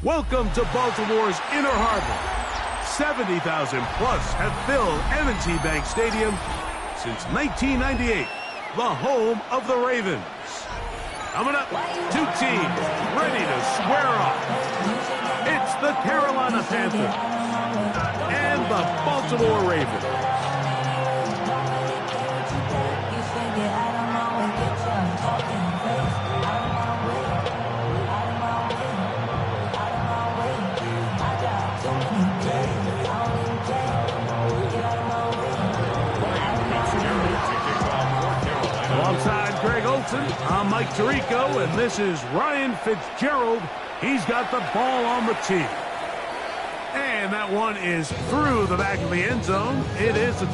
Welcome to Baltimore's Inner Harbor. 70,000 plus have filled M&T Bank Stadium since 1998, the home of the Ravens. Coming up, two teams ready to square off. It's the Carolina Panthers and the Baltimore Ravens. Alongside Greg Olson, I'm Mike Tirico, and this is Ryan Fitzgerald. He's got the ball on the tee. And that one is through the back of the end zone. It is a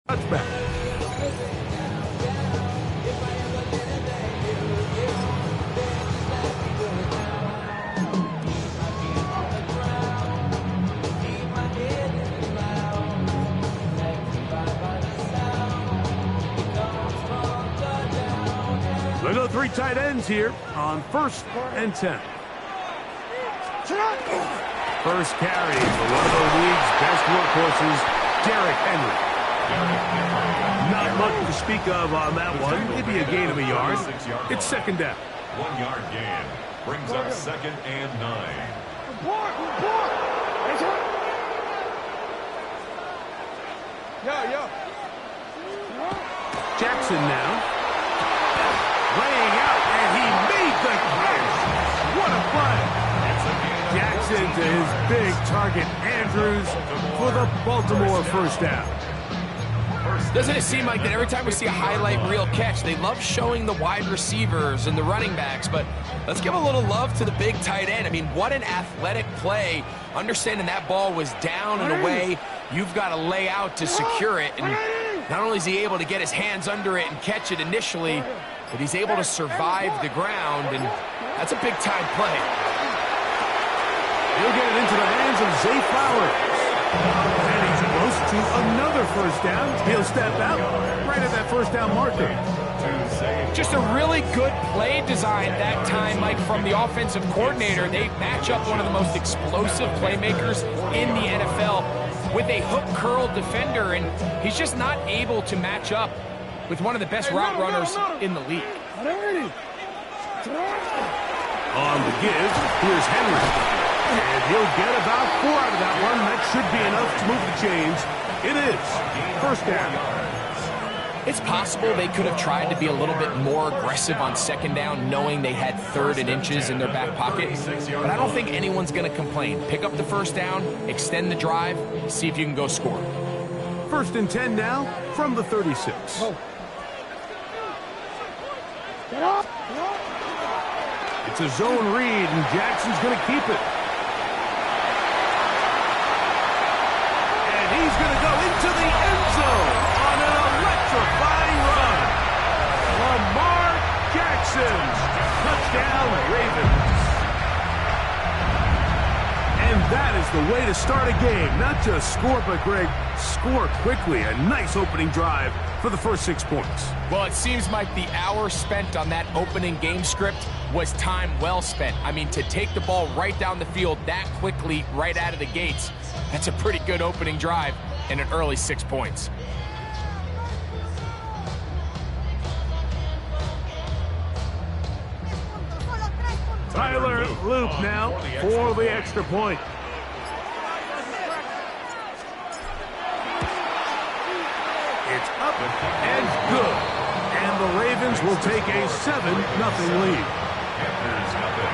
touchback. Look at the three tight ends here on 1st and 10. First carry for one of the league's best workhorses, Derrick Henry. Not much to speak of on that one. Maybe a gain of a yard. It's 2nd down. 1 yard gain brings up 2nd and 9. Jackson now. Laying out, and he made the catch. What a play. Jackson to his big target, Andrews, for the Baltimore first down. Doesn't it seem like that every time we see a highlight reel catch, they love showing the wide receivers and the running backs, but let's give a little love to the big tight end. I mean, what an athletic play. Understanding that ball was down and away, you've got to lay out to secure it. And not only is he able to get his hands under it and catch it initially, but he's able to survive the ground, and that's a big-time play. He'll get it into the hands of Zay Flowers. And he's close to another first down. He'll step out right at that first down marker. Just a really good play design that time, Mike, from the offensive coordinator. They match up one of the most explosive playmakers in the NFL with a hook curl defender, and he's just not able to match up with one of the best route runners in the league. On the give, here's Henry. And he'll get about 4 out of that one. That should be enough to move the chains. It is 1st down. It's possible they could have tried to be a little bit more aggressive on 2nd down, knowing they had 3rd and inches in their back pocket. But I don't think anyone's going to complain. Pick up the first down, extend the drive, see if you can go score. 1st and 10 now from the 36. It's a zone read, and Jackson's going to keep it. And he's going to go into the end zone on an electrifying run. Lamar Jackson, touchdown Ravens. And that is the way to start a game. Not just score, but Greg, score quickly. A nice opening drive for the first 6 points. Well, it seems like the hour spent on that opening game script was time well spent. I mean, to take the ball right down the field that quickly right out of the gates, that's a pretty good opening drive and an early 6 points. Tyler Loop now for the extra point. It's up and good. And the Ravens will take a 7-0 lead. Panthers nothing.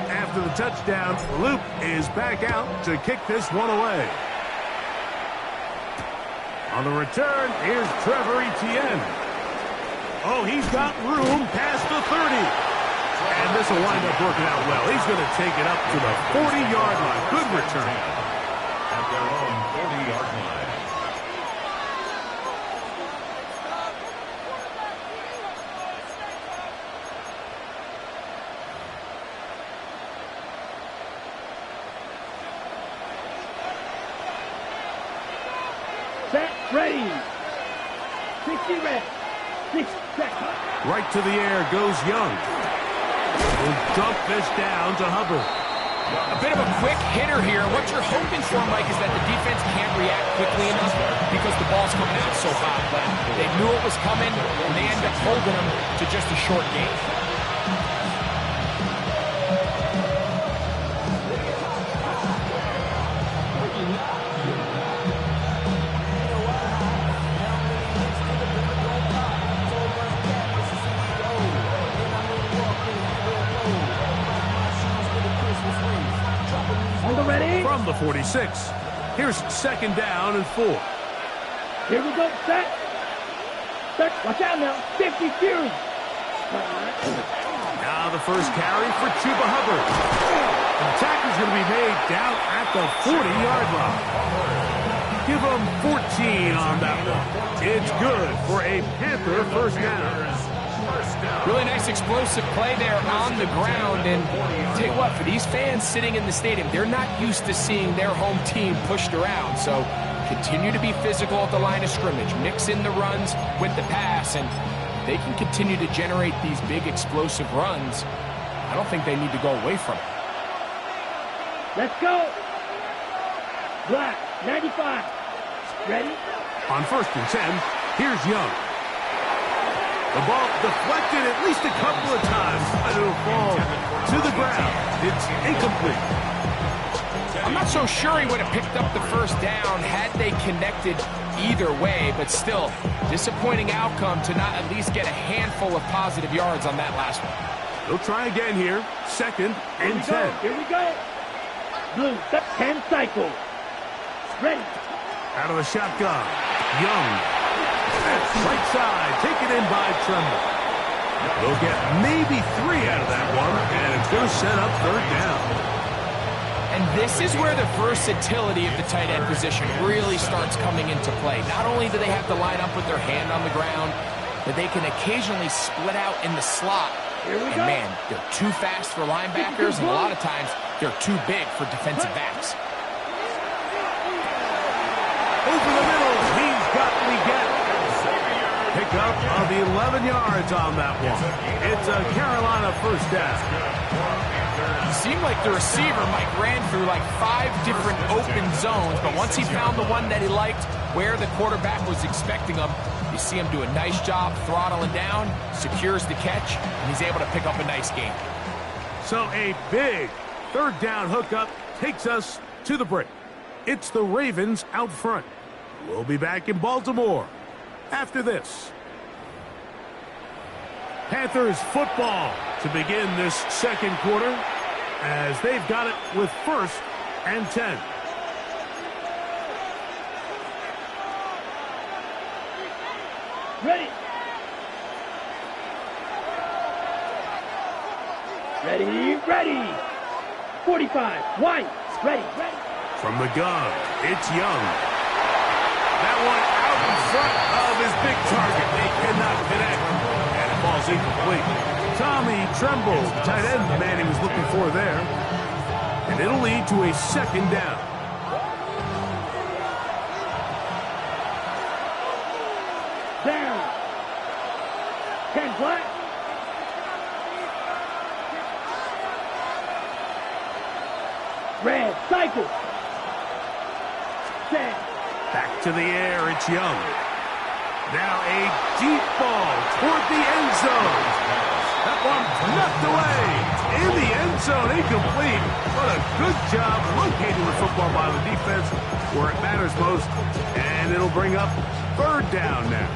After the touchdown, Luke is back out to kick this one away. On the return, here's Trevor Etienne. Oh, he's got room past the 30. And this will wind up working out well. He's going to take it up to the 40-yard line. Good return. At their own 40-yard line. Ready. 60 red. 6 seconds. Right to the air goes Young. He'll dump this down to Hubbard. A bit of a quick hitter here. What you're hoping for, Mike, is that the defense can't react quickly enough because the ball's coming out so hot. But they knew it was coming, and they end up holding them to just a short game. From the 46. Here's 2nd down and 4. Here we go. Set. Watch out now. 50 Fury. Now the first carry for Chuba Hubbard. The tacker's going to be made down at the 40-yard line. Give him 14 on that one. It's good for a Panther first down. Really nice explosive play there on the ground. And tell you what, for these fans sitting in the stadium, they're not used to seeing their home team pushed around. So continue to be physical at the line of scrimmage. Mix in the runs with the pass, and they can continue to generate these big explosive runs. I don't think they need to go away from it. Let's go. Black, 95. Ready? On 1st and 10, here's Young. The ball deflected at least a couple of times, and it'll fall to the ground. It's incomplete. I'm not so sure he would have picked up the first down had they connected either way, but still, disappointing outcome to not at least get a handful of positive yards on that last one. They'll try again here. 2nd and 10. Here we go. Blue, 10 cycle. Ready. Out of the shotgun, Young. Right side, taken in by Tremble. They'll get maybe 3 out of that one, and it's going to set up 3rd down. And this is where the versatility of the tight end position really starts coming into play. Not only do they have to line up with their hand on the ground, but they can occasionally split out in the slot. And man, they're too fast for linebackers, and a lot of times they're too big for defensive backs. Over the middle, he's got Leggett. Pick up of 11 yards on that one. It's a Carolina first down. It seemed like the receiver, Mike, ran through like 5 different open zones, but once he found the one that he liked, where the quarterback was expecting him, you see him do a nice job throttling down, secures the catch, and he's able to pick up a nice gain. So a big 3rd down hookup takes us to the break. It's the Ravens out front. We'll be back in Baltimore after this. Panthers football to begin this 2nd quarter as they've got it with 1st and 10. Ready. Ready. 45. White. Ready. From the gun, it's Young. That one out in front of his big target. They cannot connect, and it falls incomplete. Tommy Tremble, tight end, the man he was looking for there. And it'll lead to a second down. Down. 10 flat. Red, cycle. Set. Back to the air, it's Young. Now a deep ball toward the end zone. That one knocked away. In the end zone, incomplete. What a good job locating the football by the defense where it matters most. And it'll bring up third down now.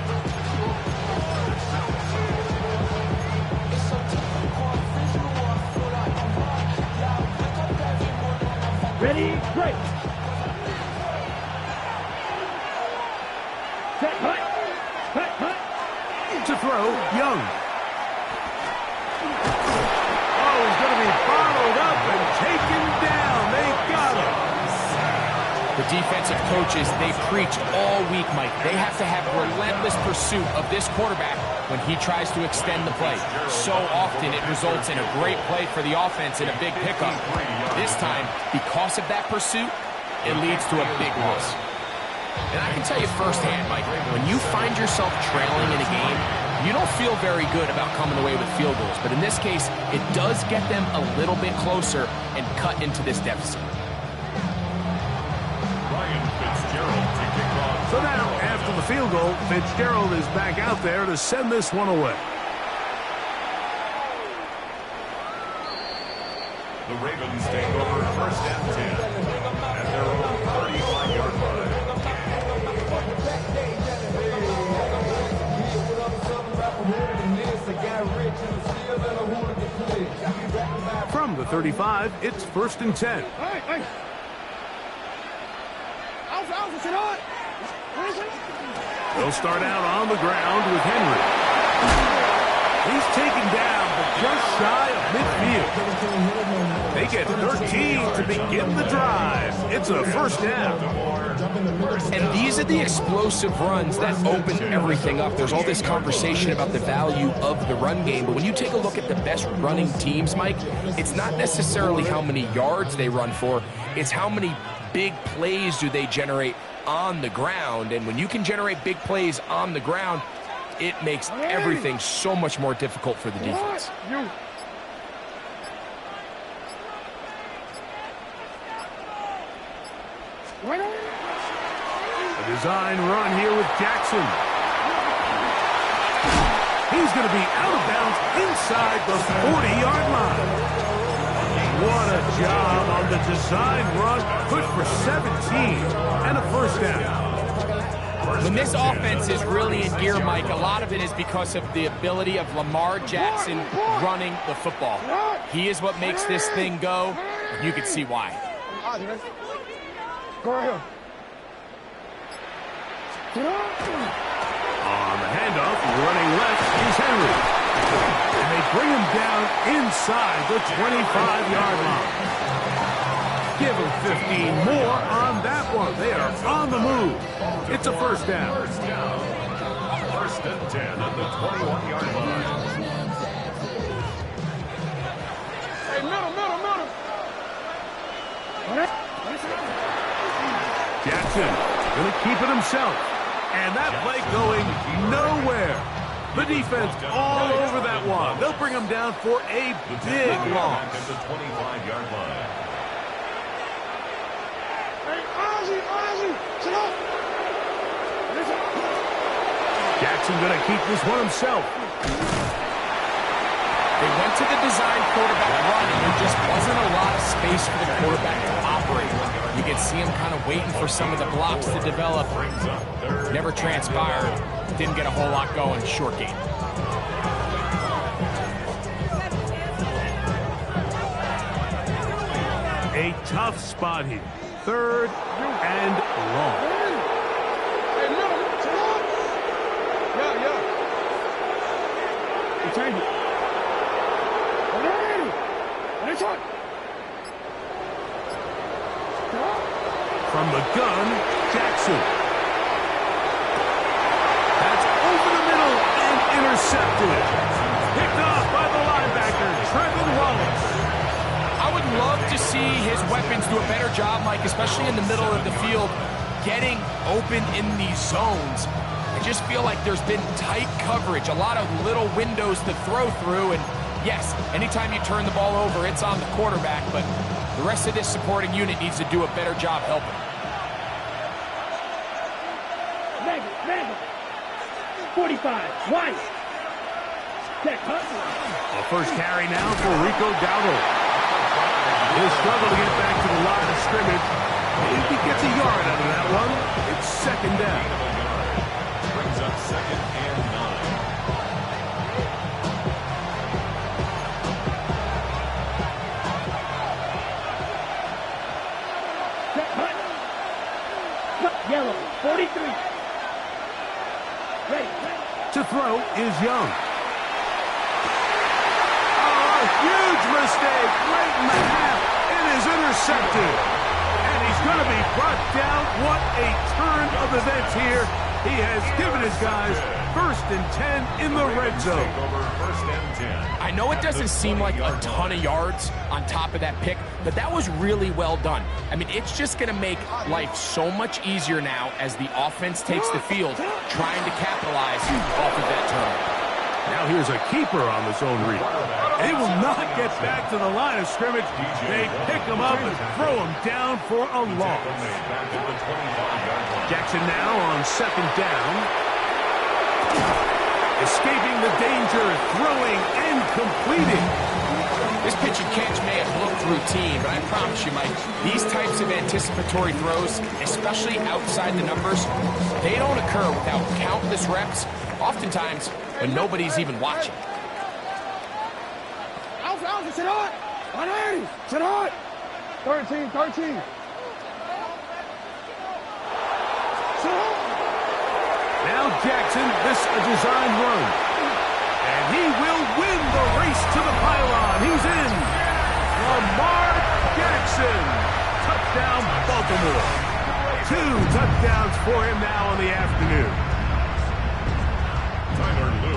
Ready, break. Set, cut. Cut, cut. To throw, Young. Oh, he's going to be followed up and taken down. They got him. The defensive coaches, they preached all week, Mike. They have to have relentless pursuit of this quarterback when he tries to extend the play. So often it results in a great play for the offense and a big pickup. This time, because of that pursuit, it leads to a big loss. And I can tell you firsthand, Mike, when you find yourself trailing in a game, you don't feel very good about coming away with field goals. But in this case, it does get them a little bit closer and cut into this deficit. So now, after the field goal, Fitzgerald is back out there to send this one away. The Ravens take over first and 10 at their own 35-yard line. From the 35, it's first and 10. Hey. They'll start out on the ground with Henry. He's taken down, but just shy of midfield. They get 13 to begin the drive. It's a first down. And these are the explosive runs that open everything up. There's all this conversation about the value of the run game, but when you take a look at the best running teams, Mike, it's not necessarily how many yards they run for, it's how many big plays do they generate on the ground. And when you can generate big plays on the ground, it makes everything so much more difficult for the defense. A design run here with Jackson. He's going to be out of bounds inside the 40-yard line. What a job on the design run. Good for 17 and a first down. When this offense is really in gear, Mike, a lot of it is because of the ability of Lamar Jackson running the football. He is what makes this thing go. You can see why. Go right here. On the handoff, running left is Henry. And they bring him down inside the 25-yard line. Give him 15 more on that one. They are on the move. It's a first down. First and 10 at the 21-yard line. Hey, middle. Jackson going to keep it himself. And that play going nowhere. The defense all over that one. They'll bring him down for a big loss. At the 25-yard line. Jackson going to keep this one himself. They went to the design quarterback run, and there just wasn't a lot of space for the quarterback to operate. You could see him kind of waiting for some of the blocks to develop. Never transpired. Didn't get a whole lot going. Short game. A tough spot here. Third and long. Hey, middle. Yeah. You change it. From the gun, Jackson. That's over the middle and intercepted. Picked off by the see his weapons do a better job, Mike, especially in the middle of the field, getting open in these zones. I just feel like there's been tight coverage, a lot of little windows to throw through, and yes, anytime you turn the ball over, it's on the quarterback, but the rest of this supporting unit needs to do a better job helping. Mangle. 45, wide. Check, A first carry now for Rico Dowdle. He'll struggle to get back to the line of scrimmage. If he gets a yard out of that one, it's second down. Brings up 2nd and 9. check, yellow, 43. Ready. To throw is Young. Oh, a huge mistake late in the half. It is intercepted. And he's going to be brought down. What a turn of events here. He has given his guys 1st and 10 in the red zone. Over 1st and 10. I know it doesn't seem like a ton of yards on top of that pick, but that was really well done. I mean, it's just going to make life so much easier now as the offense takes the field, trying to capitalize off of that turn. Now here's a keeper on the zone read. They will not get back to the line of scrimmage. They pick him up and throw him down for a loss. Back to the 25-yard line. Jackson now on 2nd down. Escaping the danger, throwing and completing. This pitch and catch may have looked routine, but I promise you, Mike, these types of anticipatory throws, especially outside the numbers, they don't occur without countless reps, oftentimes when nobody's even watching. Alpha, sit on. 180, sit on. 13. Sit on. Now Jackson, this a design run. And he will win the race to the pylon. He's in. Lamar Jackson. Touchdown, Baltimore. 2 touchdowns for him now in the afternoon.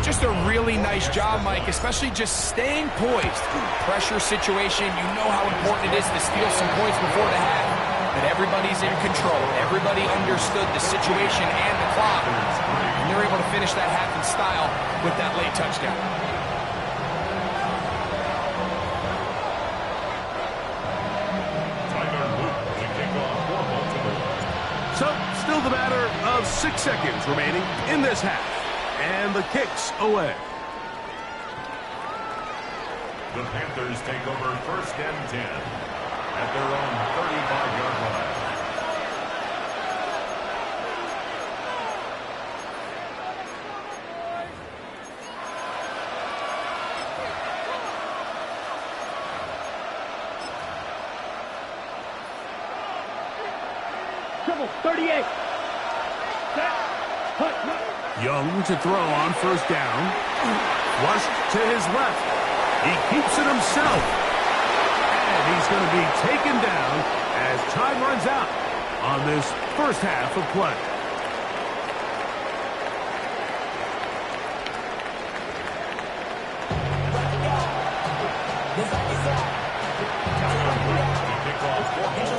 Just a really nice job, Mike, especially just staying poised. Pressure situation, you know how important it is to steal some points before the half, but everybody's in control. Everybody understood the situation and the clock, and they're able to finish that half in style with that late touchdown. So, still the matter of 6 seconds remaining in this half. And the kick's away. The Panthers take over 1st and 10 at their own 35-yard line. Triple, 38. Set. Hut. Young to throw on 1st down. Flushed to his left. He keeps it himself. And he's going to be taken down as time runs out on this first half of play.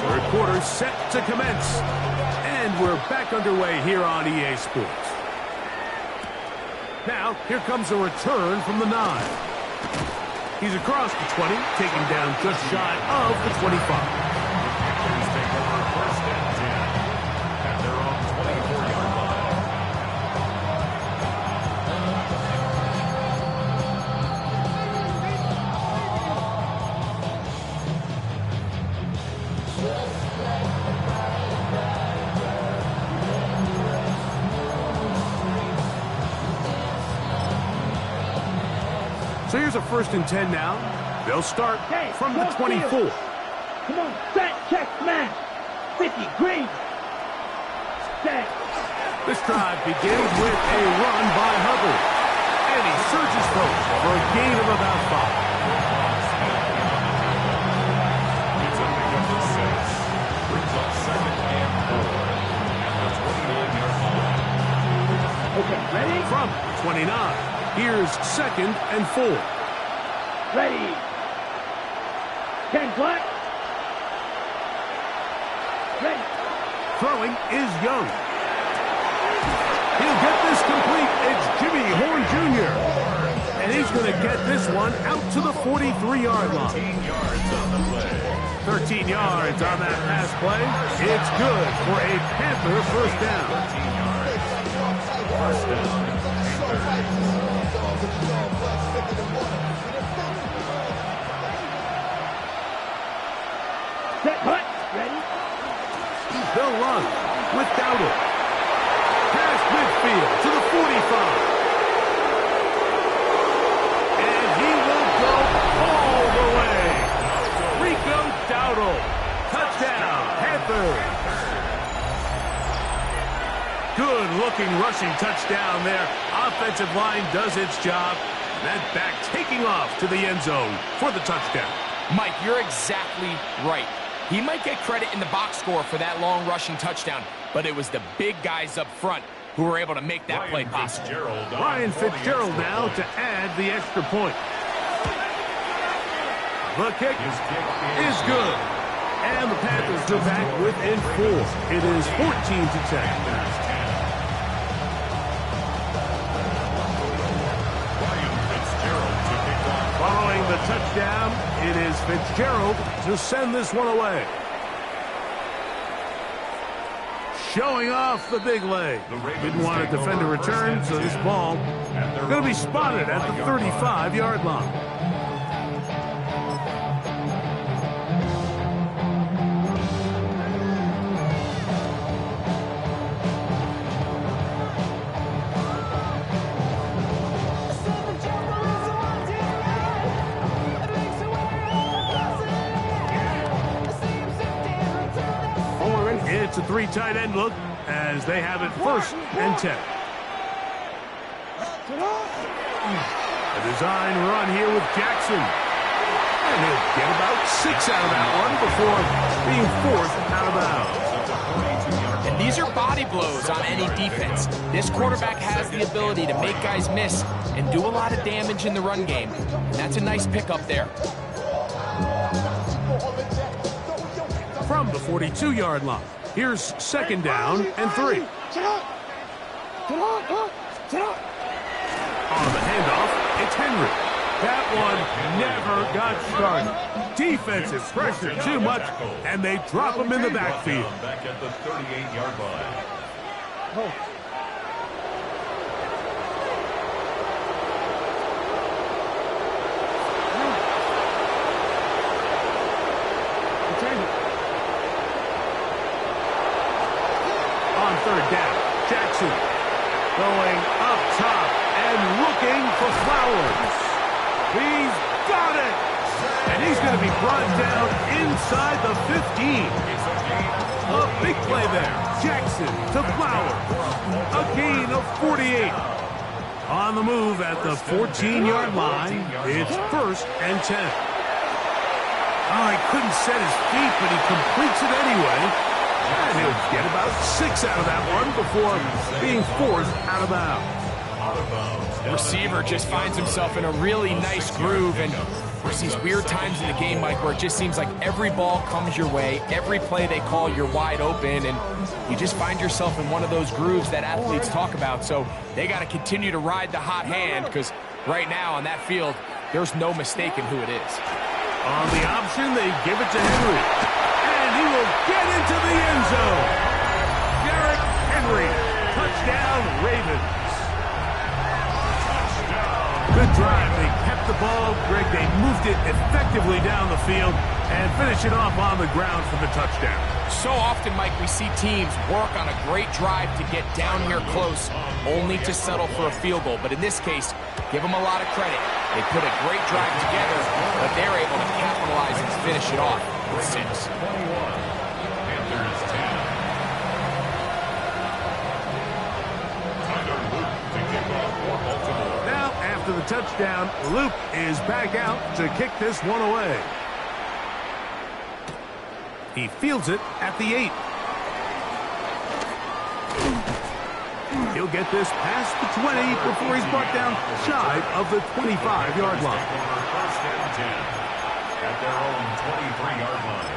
Third quarter set to commence. And we're back underway here on EA Sports. Now, here comes a return from the 9. He's across the 20, taken down just shy of the 25. Panthers take over 1st and 10 at their own 24-yard line. So here's a 1st and 10 now. They'll start from the 24. Come on, set, check, smash. 50, green. Set. This drive begins with a run by Hubbard. And he surges forward for a gain of about 5. It's a pickup of 6. Brings up 2nd and 4 at the 29-yard line. Okay, ready? From 29. Here's 2nd and 4. Ready. 10 black. Ready. Throwing is Young. He'll get this complete. It's Jimmy Horn Jr. And he's going to get this one out to the 43-yard line. 13 yards on the play. 13 yards on that pass play. It's good for a Panther first down. 13 yards. First down. Set, hut. Ready. They'll run with Dowdle. Past midfield to the 45. And he will go all the way. Rico Dowdle. Touchdown, Panthers. Good-looking rushing touchdown there. Offensive line does its job. That back taking off to the end zone for the touchdown. Mike, you're exactly right. He might get credit in the box score for that long rushing touchdown, but it was the big guys up front who were able to make that play possible. Ryan Fitzgerald now to add the extra point. The kick is good. And the Panthers go back within 4. It is 14-10. Following the touchdown, it is Fitzgerald to send this one away. Showing off the big leg. Didn't want to defend a return, so this ball going to be spotted at the 35-yard line. It's a 3 tight end look as they have it 1st and 10. A design run here with Jackson. And he'll get about 6 out of that one before being forced out of bounds. And these are body blows on any defense. This quarterback has the ability to make guys miss and do a lot of damage in the run game. And that's a nice pickup there. From the 42-yard line, here's 2nd down and 3. On the handoff, it's Henry. That one never got started. Defensive pressure too much, and they drop him in the backfield. Back at the 38-yard line. On 3rd down, Jackson going up top and looking for Flowers. He's got it! And he's going to be brought down inside the 15. A big play there. Jackson to Flowers. A gain of 48. On the move at the 14-yard line, it's 1st and 10. Oh, he couldn't set his feet, but he completes it anyway. And he'll get about 6 out of that one before being forced out of bounds. Receiver just finds himself in a really nice groove, and there's these weird times in the game, Mike, where it just seems like every ball comes your way, every play they call, you're wide open, and you just find yourself in one of those grooves that athletes talk about. So they got to continue to ride the hot hand, because right now on that field, there's no mistaking who it is. On the option, they give it to Henry. And he will get into the end zone. Derrick Henry. Touchdown, Ravens. Good drive. They kept the ball. Greg, they moved it effectively down the field and finish it off on the ground for the touchdown. So often, Mike, we see teams work on a great drive to get down here close, only to settle for a field goal. But in this case, give them a lot of credit. They put a great drive together, but they're able to capitalize and finish it off with 6. 21. Panthers 10. Tyler Luke to kick off for Baltimore. Now, after the touchdown, Luke is back out to kick this one away. He fields it at the 8. He'll get this past the 20 before he's brought down shy of the 25-yard line. First and 10 at their own 23-yard line.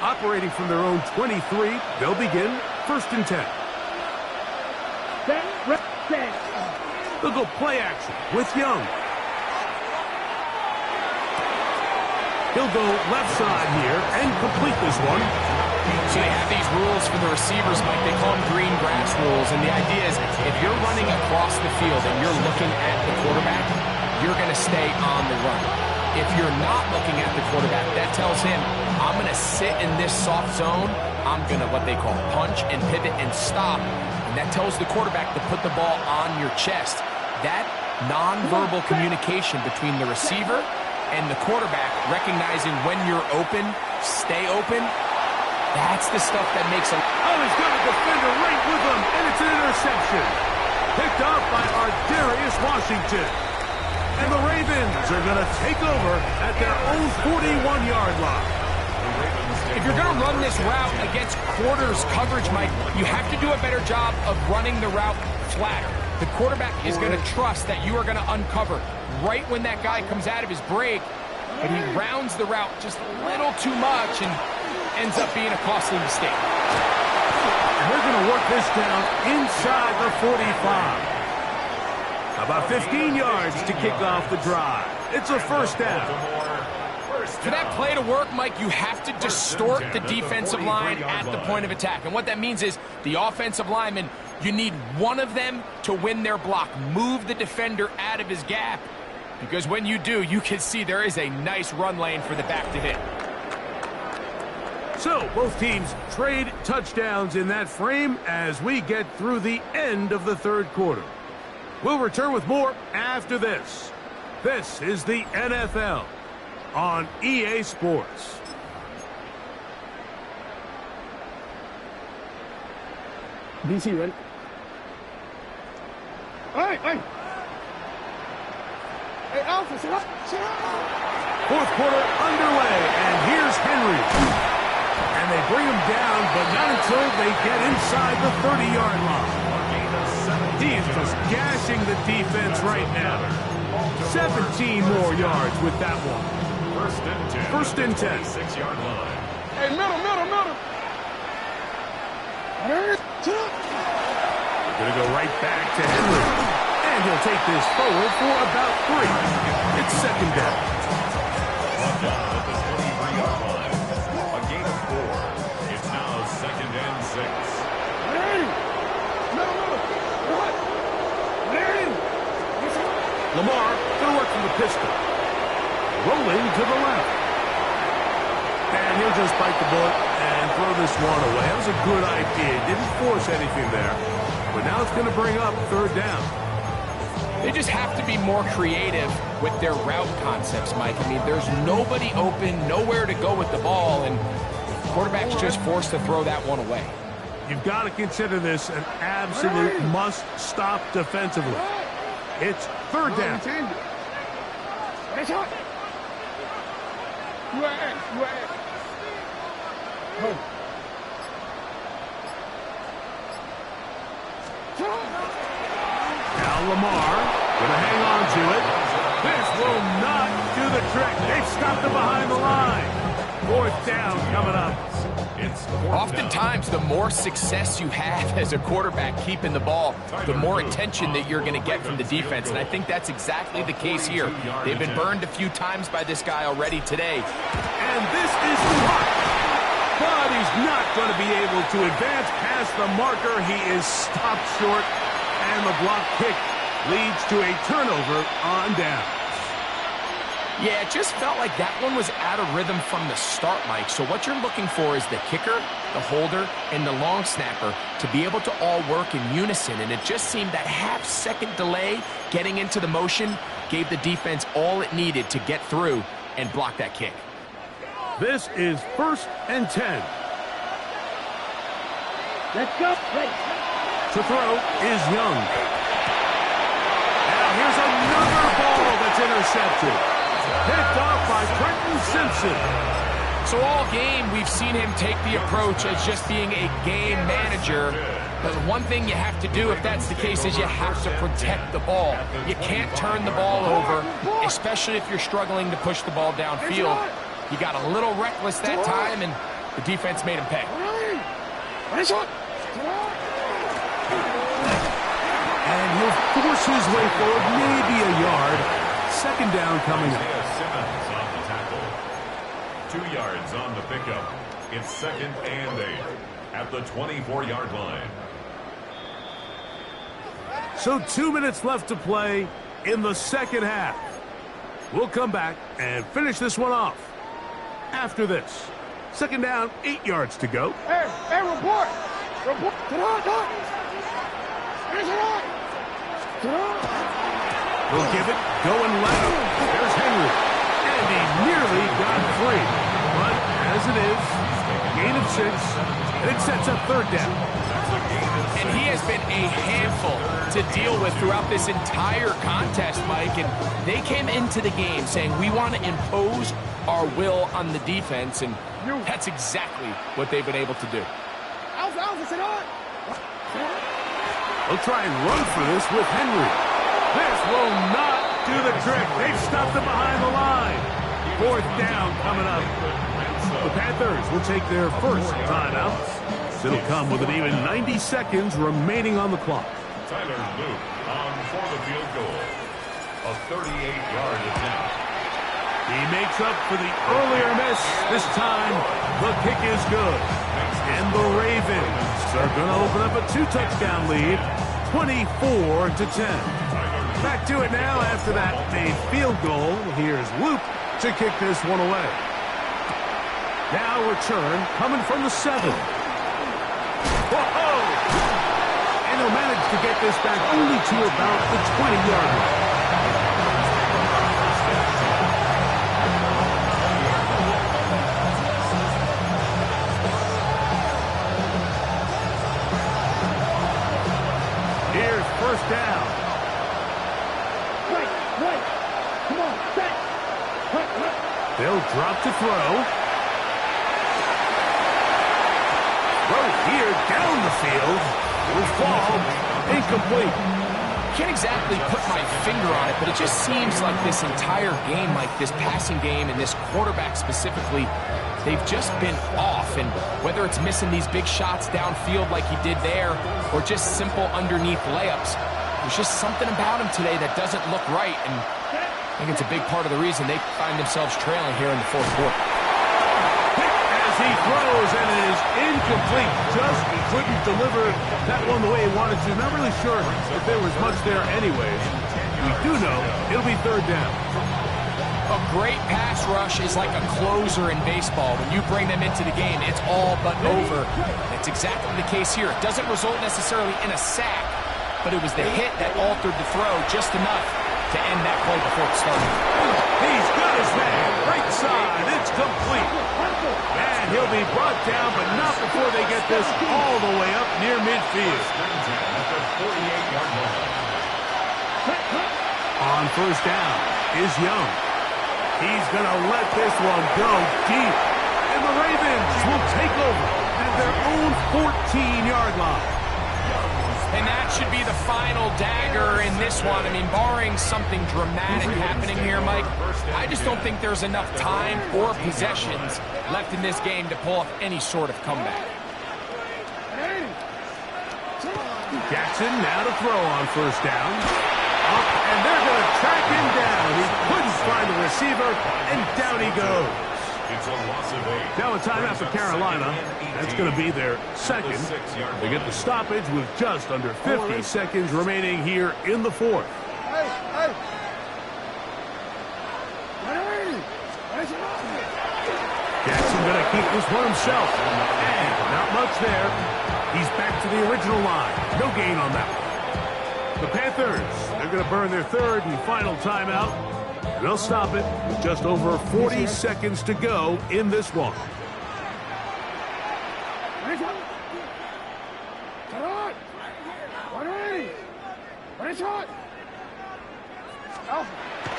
Operating from their own 23, they'll begin 1st and 10. They'll go play action with Young. He'll go left side here and complete this one. So they have these rules for the receivers, Mike. They call them green grass rules. And the idea is if you're running across the field and you're looking at the quarterback, you're going to stay on the run. If you're not looking at the quarterback, that tells him, I'm going to sit in this soft zone. I'm going to what they call punch and pivot and stop. And that tells the quarterback to put the ball on your chest. That nonverbal communication between the receiver and the quarterback, recognizing when you're open, stay open, that's the stuff that makes him. Oh, he's got a defender right with him, and it's an interception. Picked up by Darius Washington. And the Ravens are going to take over at their own 41-yard line. If you're going to run this route against quarters coverage, Mike, you have to do a better job of running the route flatter. The quarterback is going to trust that you are going to uncover right when that guy comes out of his break, but he rounds the route just a little too much and ends up being a costly mistake. And they're going to work this down inside the 45. About 15 yards to kick off the drive. It's a 1st down. For that play to work, Mike, you have to distort the defensive line at the point of attack. And what that means is the offensive lineman, you need one of them to win their block. Move the defender out of his gap. Because when you do, you can see there is a nice run lane for the back to hit. So, both teams trade touchdowns in that frame as we get through the end of the 3rd quarter. We'll return with more after this. This is the NFL on EA Sports. DC, ready? Hey! Hey, Alpha, sit up! 4th quarter underway, and here's Henry. And they bring him down, but not until they get inside the 30-yard line. He is just gashing the defense right now. 17 more yards with that one. 1st and 10. 6-yard line. Hey, middle! Going to go right back to Henry. And he'll take this forward for about 3. It's 2nd down. Brought down at the 23-yard line. A gain of 4. It's now 2nd and 6. Lamar going to work from the pistol. Rolling to the left. And he'll just bite the bullet and throw this one away. That was a good idea. Didn't force anything there. But now it's going to bring up 3rd down. They just have to be more creative with their route concepts, Mike. I mean, there's nobody open, nowhere to go with the ball, and the quarterback's just forced to throw that one away. You've got to consider this an absolute must-stop defensively. It's 3rd down. Now Lamar going to hang on to it. This will not do the trick. They've stopped him behind the line. 4th down coming up. Oftentimes, the more success you have as a quarterback keeping the ball, the more attention that you're going to get from the defense. And I think that's exactly the case here. They've been burned a few times by this guy already today. And this is blocked. But he's not going to be able to advance past the marker. He is stopped short. And the block kick leads to a turnover on downs. Yeah, it just felt like that one was out of rhythm from the start, Mike. So what you're looking for is the kicker, the holder, and the long snapper to be able to all work in unison. And it just seemed that half-second delay getting into the motion gave the defense all it needed to get through and block that kick. This is 1st and 10. Let's go. To throw is Young. Now here's another ball that's intercepted. Picked off by Quentin Simpson. So all game, we've seen him take the approach as just being a game manager. But one thing you have to do if that's the case is you have to protect the ball. You can't turn the ball over, especially if you're struggling to push the ball downfield. He got a little reckless that time, and The defense made him pay. And he'll force his way forward, maybe a yard. Second down coming up. Simmons on the tackle. 2 yards on the pickup. It's 2nd and 8 at the 24-yard line. So 2 minutes left to play in the second half. We'll come back and finish this one off. After this, second down, 8 yards to go. Hey, report. Report. We'll give it going left. There's Henry. And he nearly got free. But as it is, gain of 6, and it sets up third down. And he has been a handful to deal with throughout this entire contest, Mike. And they came into the game saying, we want to impose our will on the defense. And that's exactly what they've been able to do. They'll try and run for this with Henry. This will not do the trick. They've stopped him behind the line. Fourth down coming up. The Panthers will take their first timeout. It'll come with an even 90 seconds remaining on the clock. Tyler Luke on for the field goal. A 38-yard attempt. He makes up for the earlier miss. This time, the kick is good. And the Ravens are going to open up a 2-touchdown lead, 24-10. Back to it now after that made field goal. Here's Luke to kick this one away. Now return coming from the 7. Whoa! And he'll manage to get this back only to about the 20-yard line. Here's first down. Right. Come on, back. They'll drop to throw. Throw here down the field. Will fall. Incomplete. Can't exactly put my finger on it, but it just seems like this entire game, like this passing game and this quarterback specifically, they've just been off. And whether it's missing these big shots downfield like he did there or just simple underneath layups, there's just something about him today that doesn't look right. And I think it's a big part of the reason they find themselves trailing here in the fourth quarter. As he throws, and it is incomplete. Just couldn't deliver that one the way he wanted to. Not really sure if there was much there anyways. We do know it'll be third down. A great pass rush is like a closer in baseball. When you bring them into the game, it's all but over. That's exactly the case here. It doesn't result necessarily in a sack, but it was the hit that altered the throw just enough to end that play before it started. He's got his man. Right side. It's complete. And he'll be brought down, but not before they get this all the way up near midfield. On first down is Young. He's going to let this one go deep. And the Ravens will take over at their own 14-yard line. And that should be the final dagger in this one. I mean, barring something dramatic happening here, Mike, I just don't think there's enough time or possessions left in this game to pull off any sort of comeback. Jackson now to throw on first down. Up, and they're going to track him down. He couldn't find the receiver, and down he goes. It's a loss of 8. Now a timeout for Carolina. That's going to be their second. They get the stoppage with just under 50 seconds remaining here in the fourth. Jackson going to keep this one himself. And not much there. He's back to the original line. No gain on that one. The Panthers, they're going to burn their third and final timeout. And they'll stop it with just over 40 seconds to go in this one.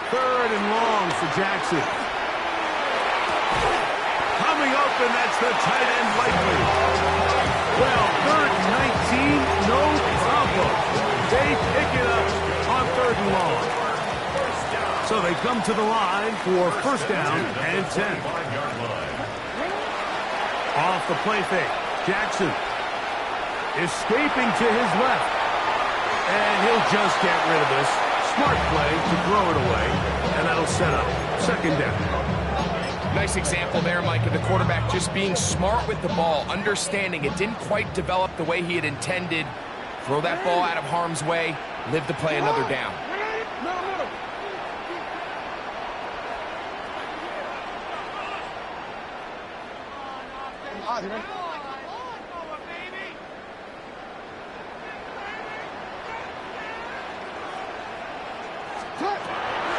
Third and long for Jackson. Coming up, and that's the tight end likely. Well, third and 19, no problem. They pick it up on third and long. So they come to the line for first down and 10. Off the play fake. Jackson escaping to his left. And he'll just get rid of this. Smart play to throw it away. And that'll set up second down. Nice example there, Mike, of the quarterback just being smart with the ball, understanding it didn't quite develop the way he had intended. Throw that ball out of harm's way, live to play another down.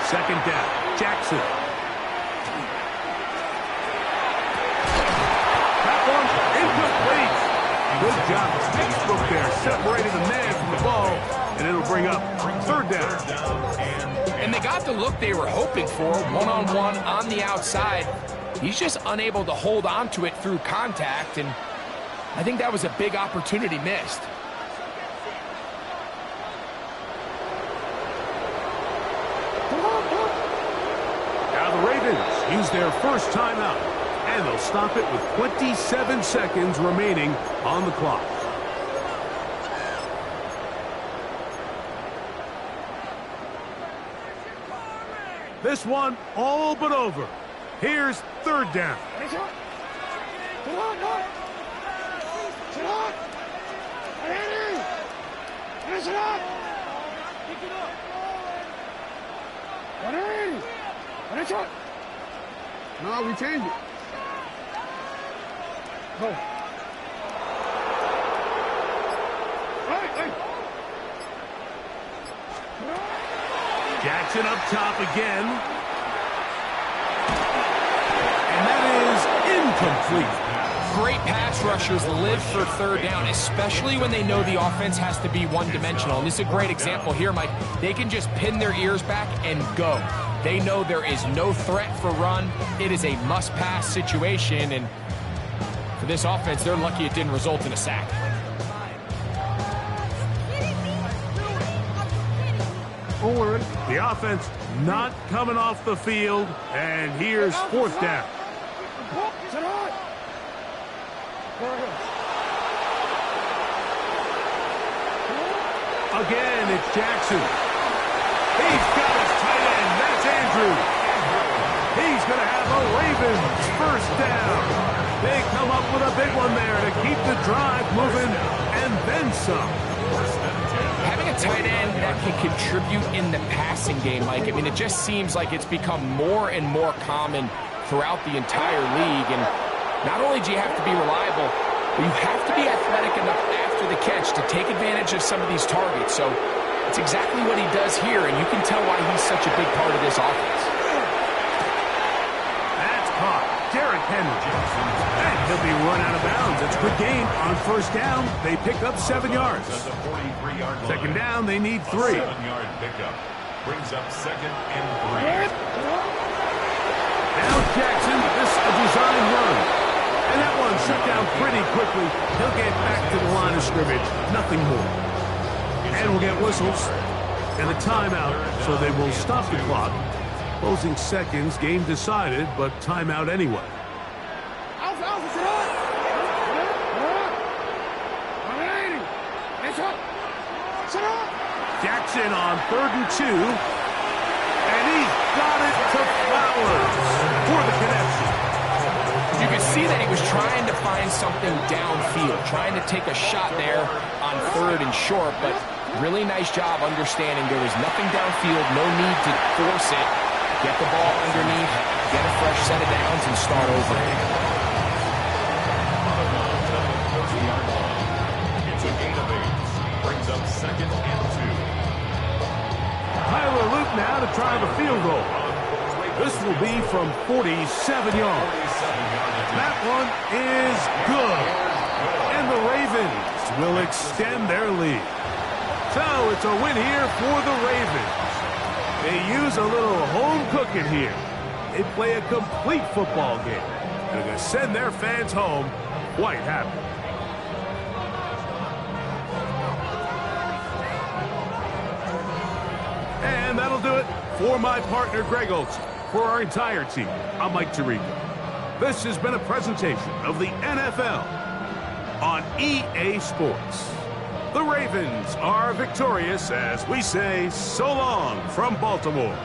Second down, Jackson. That one incomplete. Good job. Textbook there, separating the man from the ball, and it'll bring up third down. And they got the look they were hoping for, one-on-one on the outside. He's just unable to hold on to it through contact, and I think that was a big opportunity missed. Now the Ravens use their first timeout, and they'll stop it with 27 seconds remaining on the clock. This one all but over. Here's third down. No, we changed it. Go. Jackson up top again. And that is incomplete. Great pass rushers live for third down, especially when they know the offense has to be one-dimensional. And this is a great example here, Mike. They can just pin their ears back and go. They know there is no threat for run. It is a must-pass situation, and for this offense, they're lucky it didn't result in a sack. The offense not coming off the field, and here's fourth down. Again, it's Jackson. He's got his tight end. That's Andrew. He's going to have a Ravens first down. They come up with a big one there to keep the drive moving, and then some. Having a tight end that can contribute in the passing game, Mike, I mean, it just seems like it's become more and more common throughout the entire league. And not only do you have to be reliable, but you have to be athletic enough after the catch to take advantage of some of these targets. So it's exactly what he does here, and you can tell why he's such a big part of this offense. That's caught. Derrick Henry. And he'll be run out of bounds. It's a good gain on first down. They pick up 7 yards. Second down, they need 3. 7-yard pickup brings up second and 3. Now Jackson, this a design run. And that one shut down pretty quickly. He'll get back to the line of scrimmage. Nothing more. And we'll get whistles and a timeout, so they will stop the clock. Closing seconds, game decided, but timeout anyway. Jackson on 3rd and 2. And he's got it to Flowers for the connection. You could see that he was trying to find something downfield, trying to take a shot there on 3rd and short, but really nice job understanding there was nothing downfield, no need to force it. Get the ball underneath, get a fresh set of downs, and start over. It's a gain of 8. Brings up second and 2. Tyler Luke now to try the field goal. This will be from 47 yards. That one is good. And the Ravens will extend their lead. So it's a win here for the Ravens. They use a little home cooking here. They play a complete football game. They're going to send their fans home quite happy. And that'll do it for my partner, Greg Olson. For our entire team, I'm Mike Tirico. This has been a presentation of the NFL on EA Sports. The Ravens are victorious as we say so long from Baltimore.